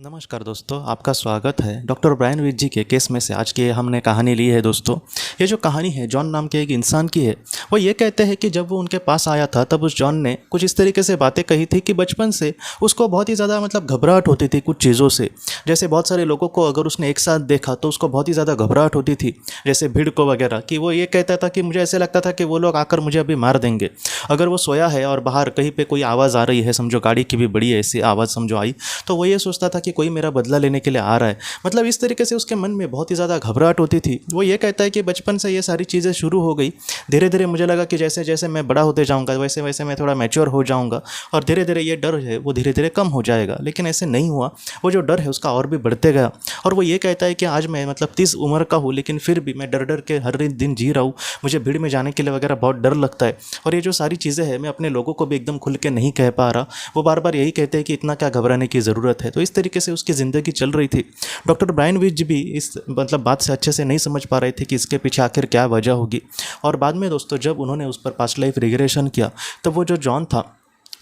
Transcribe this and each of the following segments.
नमस्कार दोस्तों, आपका स्वागत है डॉक्टर ब्रायन विज जी के केस में से। आज की हमने कहानी ली है दोस्तों। ये जो कहानी है जॉन नाम के एक इंसान की है। वो ये कहते हैं कि जब वो उनके पास आया था तब उस जॉन ने कुछ इस तरीके से बातें कही थी कि बचपन से उसको बहुत ही ज़्यादा घबराहट होती थी कुछ चीज़ों से। जैसे बहुत सारे लोगों को अगर उसने एक साथ देखा तो उसको बहुत ही ज़्यादा घबराहट होती थी, जैसे भीड़ को वगैरह। कि वो ये कहता था कि मुझे ऐसे लगता था कि वो लोग आकर मुझे अभी मार देंगे। अगर वो सोया है और बाहर कहीं पे कोई आवाज़ आ रही है, समझो गाड़ी की भी बड़ी ऐसी आवाज़ समझो आई, तो वो ये सोचता था कि कोई मेरा बदला लेने के लिए आ रहा है। इस तरीके से उसके मन में बहुत ही ज़्यादा घबराहट होती थी। वो ये कहता है कि बचपन से ये सारी चीज़ें शुरू हो गई। धीरे धीरे मुझे लगा कि जैसे जैसे मैं बड़ा होते जाऊँगा वैसे वैसे मैं थोड़ा मैच्योर हो जाऊँगा और धीरे धीरे ये डर है वो धीरे धीरे कम हो जाएगा। लेकिन ऐसे नहीं हुआ। वो जो डर है उसका और भी बढ़ते गया। और वो ये कहता है कि आज मैं 30 उम्र का हूँ, लेकिन फिर भी मैं डर डर के हर दिन जी रहा हूँ। मुझे भीड़ में जाने के लिए वगैरह बहुत डर लगता है। और ये जो सारी चीज़ें हैं मैं अपने लोगों को भी एकदम खुल के नहीं कह पा रहा। वो बार बार यही कहते हैं कि इतना क्या घबराने की ज़रूरत है। तो इस तरीके से उसकी ज़िंदगी चल रही थी। डॉक्टर ब्रायन विज भी इस बात से अच्छे से नहीं समझ पा रहे थे कि इसके पीछे आखिर क्या वजह होगी। और बाद में दोस्तों जब उन्होंने उस पर पास्ट लाइफ रिग्रेशन किया तब वो जो जॉन था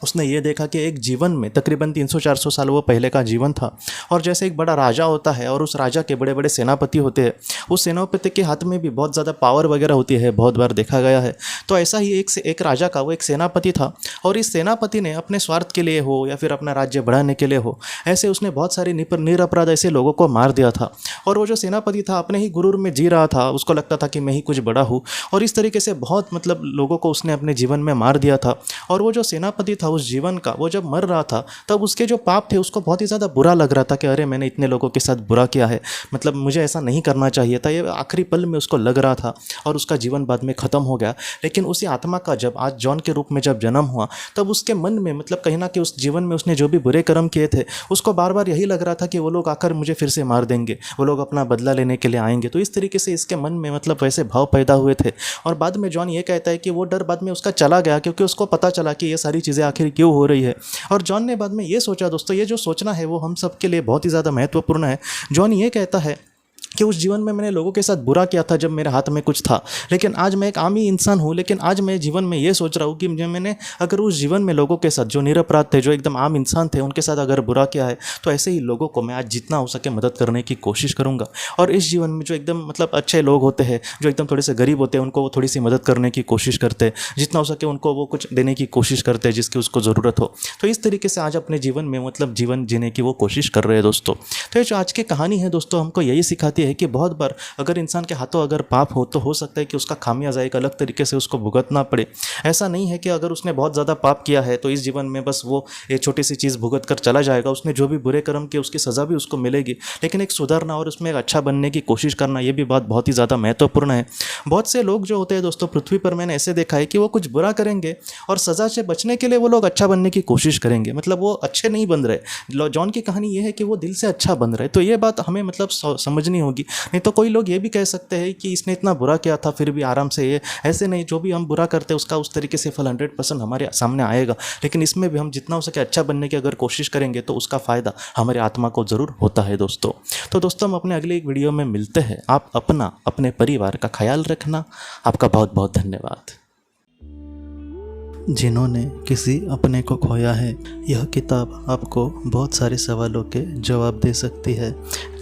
उसने ये देखा कि एक जीवन में तकरीबन 300-400 साल वो पहले का जीवन था। और जैसे एक बड़ा राजा होता है और उस राजा के बड़े बड़े सेनापति होते हैं, उस सेनापति के हाथ में भी बहुत ज़्यादा पावर वगैरह होती है, बहुत बार देखा गया है। तो ऐसा ही एक राजा का वो एक सेनापति था। और इस सेनापति ने अपने स्वार्थ के लिए हो या फिर अपना राज्य बढ़ाने के लिए हो, ऐसे उसने बहुत सारे निरपराध ऐसे लोगों को मार दिया था। और वो जो सेनापति था अपने ही गुरूर में जी रहा था। उसको लगता था कि मैं ही कुछ बड़ा हूँ। और इस तरीके से बहुत लोगों को उसने अपने जीवन में मार दिया था। और वो जो सेनापति था उस जीवन का, वो जब मर रहा था तब उसके जो पाप थे उसको बहुत ही ज़्यादा बुरा लग रहा था कि अरे मैंने इतने लोगों के साथ बुरा किया है, मुझे ऐसा नहीं करना चाहिए था। ये आखिरी पल में उसको लग रहा था और उसका जीवन बाद में ख़त्म हो गया। लेकिन उसी आत्मा का जब आज जॉन के रूप में जब जन्म हुआ तब उसके मन में कहीं ना कहीं उस जीवन में उसने जो भी बुरे कर्म किए थे उसको बार बार यही लग रहा था कि वो लोग आकर मुझे फिर से मार देंगे, वो लोग अपना बदला लेने के लिए आएंगे। तो इस तरीके से इसके मन में वैसे भाव पैदा हुए थे। और बाद में जॉन ये कहता है कि वो डर बाद में उसका चला गया, क्योंकि उसको पता चला कि ये सारी चीज़ें आखिर क्यों हो रही है। और जॉन ने बाद में ये सोचा दोस्तों, ये जो सोचना है वो हम सब के लिए बहुत ही ज़्यादा महत्वपूर्ण है। जॉन ये कहता है कि उस जीवन में मैंने लोगों के साथ बुरा किया था जब मेरे हाथ में कुछ था, लेकिन आज मैं एक आम ही इंसान हूँ। लेकिन आज मैं जीवन में ये सोच रहा हूँ कि मैंने अगर उस जीवन में लोगों के साथ जो निरपराध थे, जो एकदम आम इंसान थे, उनके साथ अगर बुरा किया है तो ऐसे ही लोगों को मैं आज जितना हो सके मदद करने की कोशिश करूँगा। और इस जीवन में जो एकदम अच्छे लोग होते हैं, जो एकदम थोड़े से गरीब होते हैं, उनको वो थोड़ी सी मदद करने की कोशिश करते हैं, जितना हो सके उनको वो कुछ देने की कोशिश करते हैं जिसकी उसको ज़रूरत हो। तो इस तरीके से आज अपने जीवन में जीवन जीने की वो कोशिश कर रहे हैं दोस्तों। तो ये जो आज की कहानी है दोस्तों हमको यही सिखाती है कि बहुत बार अगर इंसान के हाथों अगर पाप हो तो हो सकता है कि उसका खामियाजा एक अलग तरीके से उसको भुगतना पड़े। ऐसा नहीं है कि अगर उसने बहुत ज़्यादा पाप किया है तो इस जीवन में बस वो एक छोटी सी चीज़ भुगत कर चला जाएगा। उसने जो भी बुरे कर्म किए उसकी सज़ा भी उसको मिलेगी। लेकिन एक सुधरना और उसमें एक अच्छा बनने की कोशिश करना, ये भी बात बहुत ही ज़्यादा महत्वपूर्ण है। बहुत से लोग जो होते हैं दोस्तों पृथ्वी पर, मैंने ऐसे देखा है कि वो कुछ बुरा करेंगे और सज़ा से बचने के लिए वो लोग अच्छा बनने की कोशिश करेंगे। वो अच्छे नहीं बन रहे। जॉन की कहानी ये है कि वो दिल से अच्छा बन रहे। तो ये बात हमें समझनी होगी। नहीं तो कोई लोग ये भी कह सकते हैं कि इसने इतना बुरा किया था फिर भी आराम से ये, ऐसे नहीं। जो भी हम बुरा करते हैं उसका उस तरीके से फल 100% हमारे सामने आएगा। लेकिन इसमें भी हम जितना हो सके अच्छा बनने की अगर कोशिश करेंगे तो उसका फ़ायदा हमारे आत्मा को ज़रूर होता है दोस्तों। तो दोस्तों हम अपने अगले एक वीडियो में मिलते हैं। आप अपने परिवार का ख्याल रखना। आपका बहुत बहुत धन्यवाद। जिन्होंने किसी अपने को खोया है, यह किताब आपको बहुत सारे सवालों के जवाब दे सकती है।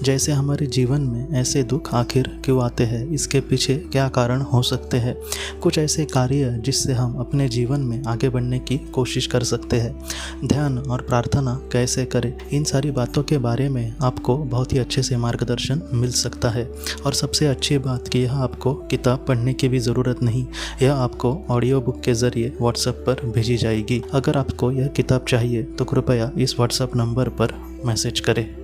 जैसे हमारे जीवन में ऐसे दुख आखिर क्यों आते हैं, इसके पीछे क्या कारण हो सकते हैं, कुछ ऐसे कार्य जिससे हम अपने जीवन में आगे बढ़ने की कोशिश कर सकते हैं, ध्यान और प्रार्थना कैसे करें, इन सारी बातों के बारे में आपको बहुत ही अच्छे से मार्गदर्शन मिल सकता है। और सबसे अच्छी बात कि यह आपको किताब पढ़ने की भी ज़रूरत नहीं, यह आपको ऑडियो बुक के ज़रिए व्हाट्सएप पर भेजी जाएगी। अगर आपको यह किताब चाहिए तो कृपया इस व्हाट्सएप नंबर पर मैसेज करें।